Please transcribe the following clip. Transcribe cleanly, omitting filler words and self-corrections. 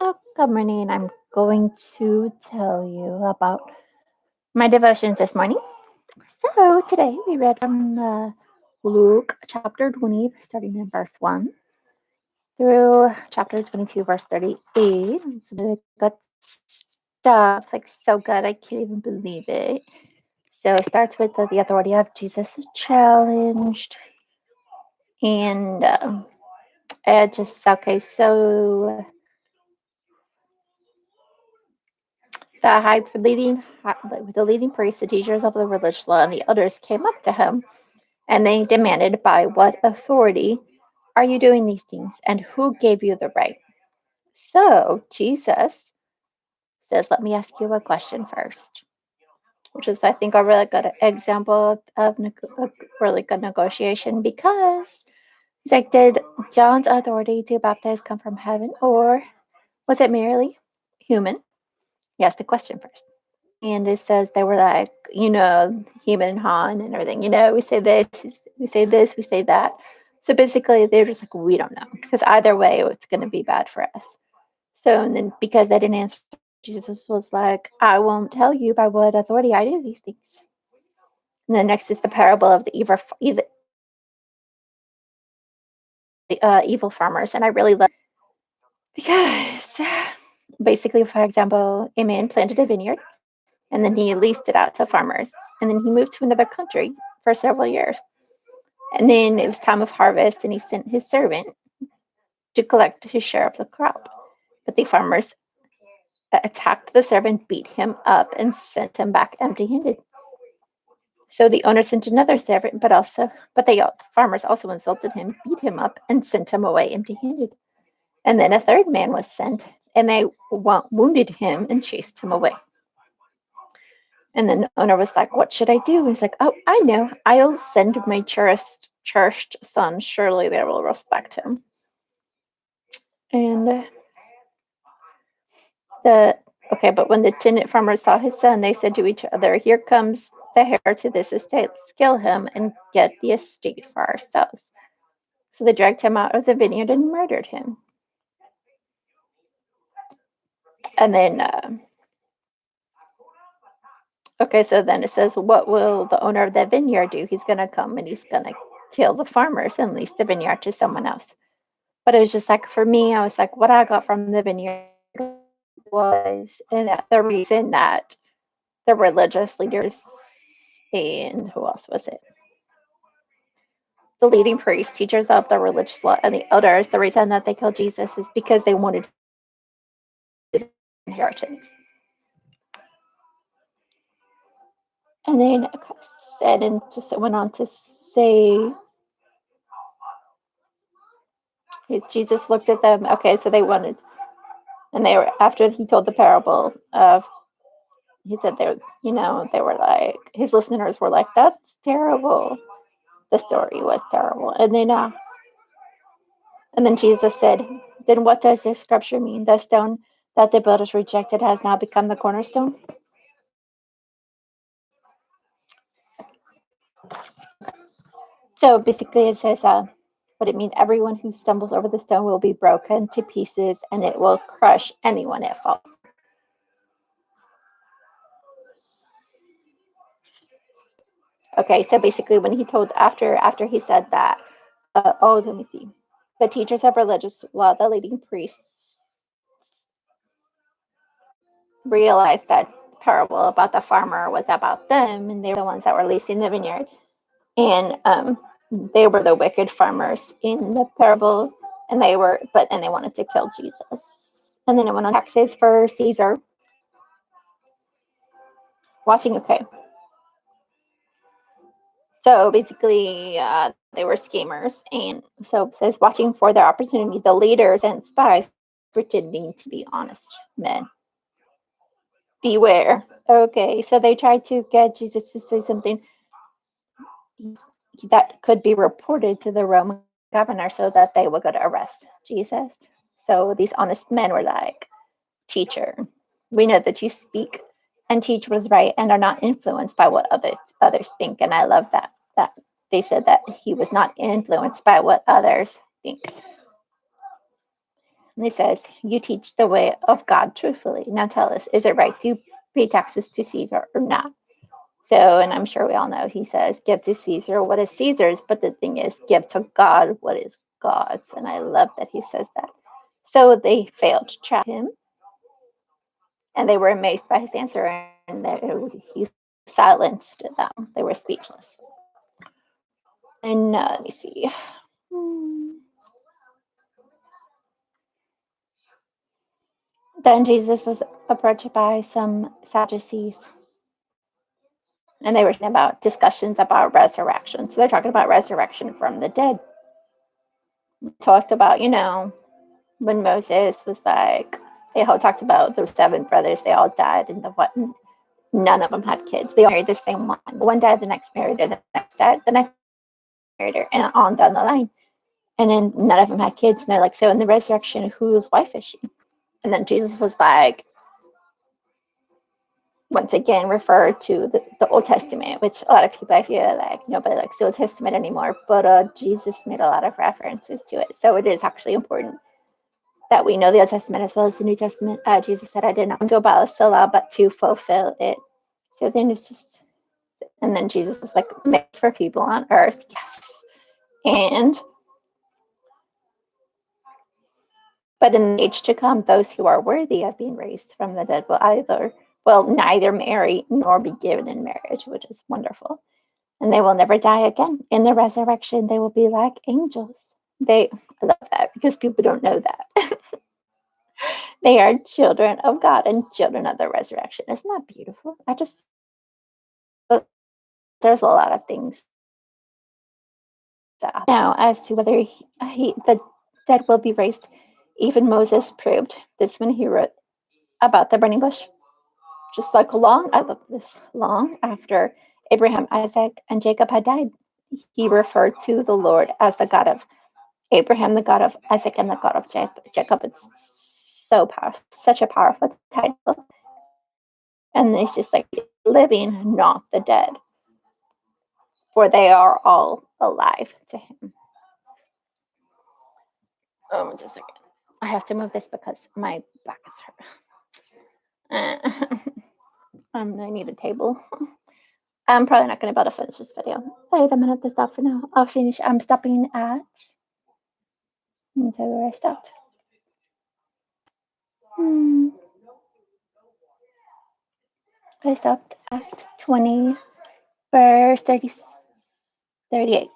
Oh, good morning. I'm going to tell you about my devotions this morning. So today we read from Luke chapter 20, starting in verse 1, through chapter 22, verse 38. It's really good stuff, like so good. I can't even believe it. So it starts with the authority of Jesus is challenged. And it just, okay, so the leading priests, the teachers of the religious law, and the elders came up to him, and they demanded, "By what authority are you doing these things, and who gave you the right?" So Jesus says, "Let me ask you a question first," which is, I think, a really good example of a really good negotiation because he's like, "Did John's authority to baptize come from heaven, or was it merely human?" He asked the question first. And it says they were like, human and Han and everything. We say this, we say this, we say that. So basically, they're just like, we don't know, because either way, it's going to be bad for us. So, and then because they didn't answer, Jesus was like, I won't tell you by what authority I do these things. And then next is the parable of the evil farmers. And I really love because basically, for example, a man planted a vineyard and then he leased it out to farmers. And then he moved to another country for several years. And then it was time of harvest, and he sent his servant to collect his share of the crop. But the farmers attacked the servant, beat him up, and sent him back empty-handed. So the owner sent another servant, but the farmers also insulted him, beat him up, and sent him away empty-handed. And then a third man was sent, and they wounded him and chased him away. And then the owner was like, "What should I do?" And he's like, "Oh, I know. I'll send my cherished son. Surely they will respect him." And but when the tenant farmers saw his son, they said to each other, "Here comes the heir to this estate. Let's kill him and get the estate for ourselves." So they dragged him out of the vineyard and murdered him. And then, so then it says, "What will the owner of the vineyard do? He's going to come and he's going to kill the farmers and lease the vineyard to someone else." But it was just like, for me, I was like, what I got from the vineyard was, and the reason that the religious leaders, and who else was it? The leading priests, teachers of the religious law, and the elders, the reason that they killed Jesus is because they wanted his inheritance. And then said, and just went on to say, Jesus looked at them. Okay, so they wanted, and they were, after he told the parable of, he said they were like, his listeners were like, "That's terrible." The story was terrible. And then Jesus said, "Then what does this scripture mean? The stone that the builders rejected has now become the cornerstone." So basically, it says, what it means: everyone who stumbles over the stone will be broken to pieces, and it will crush anyone it falls. Okay, so basically, when he told after he said that, let me see, the teachers of religious law, the leading priests, realized that parable about the farmer was about them, and they were the ones that were leasing the vineyard, and they were the wicked farmers in the parable, and they wanted to kill Jesus. And then it went on taxes for Caesar. Okay. So basically, they were schemers, and so it says, watching for their opportunity, the leaders and spies pretending to be honest men. Beware. Okay, so they tried to get Jesus to say something that could be reported to the Roman governor so that they would go to arrest Jesus. So these honest men were like, "Teacher, we know that you speak and teach what is right and are not influenced by what others think." And I love that they said that he was not influenced by what others think. And he says, "You teach the way of God truthfully. Now tell us, is it right to pay taxes to Caesar or not?" So, and I'm sure we all know, he says, "Give to Caesar what is Caesar's, but the thing is, give to God what is God's." And I love that he says that. So they failed to trap him, and they were amazed by his answer, and he silenced them. They were speechless. And let me see. Then Jesus was approached by some Sadducees, and they were talking about discussions about resurrection. So they're talking about resurrection from the dead. Talked about, when Moses was like, they all talked about the seven brothers, they all died, and the what? None of them had kids. They all married the same one. One died, the next married her, the next died, the next married her, and on down the line. And then none of them had kids. And they're like, so in the resurrection, whose wife is she? And then Jesus was like, once again, referred to the Old Testament, which a lot of people, I feel like nobody likes the Old Testament anymore, but Jesus made a lot of references to it. So it is actually important that we know the Old Testament as well as the New Testament. Jesus said, "I did not come to abolish the law, but to fulfill it." So then it's just, and then Jesus was like, "Made for people on earth." Yes. And but in the age to come, those who are worthy of being raised from the dead will neither marry nor be given in marriage, which is wonderful. And they will never die again. In the resurrection, they will be like angels. I love that because people don't know that. They are children of God and children of the resurrection. Isn't that beautiful? There's a lot of things now as to whether the dead will be raised. Even Moses proved this when he wrote about the burning bush. Just like long after Abraham, Isaac, and Jacob had died, he referred to the Lord as the God of Abraham, the God of Isaac, and the God of Jacob. It's so powerful, such a powerful title. And it's just like living, not the dead, for they are all alive to him. Just a second. I have to move this because my back is hurt. I need a table. I'm probably not going to be able to finish this video. Wait, I'm going to have to stop for now. I'll finish. I'm stopping at. Let me tell you where I stopped. I stopped at 20, verse 38.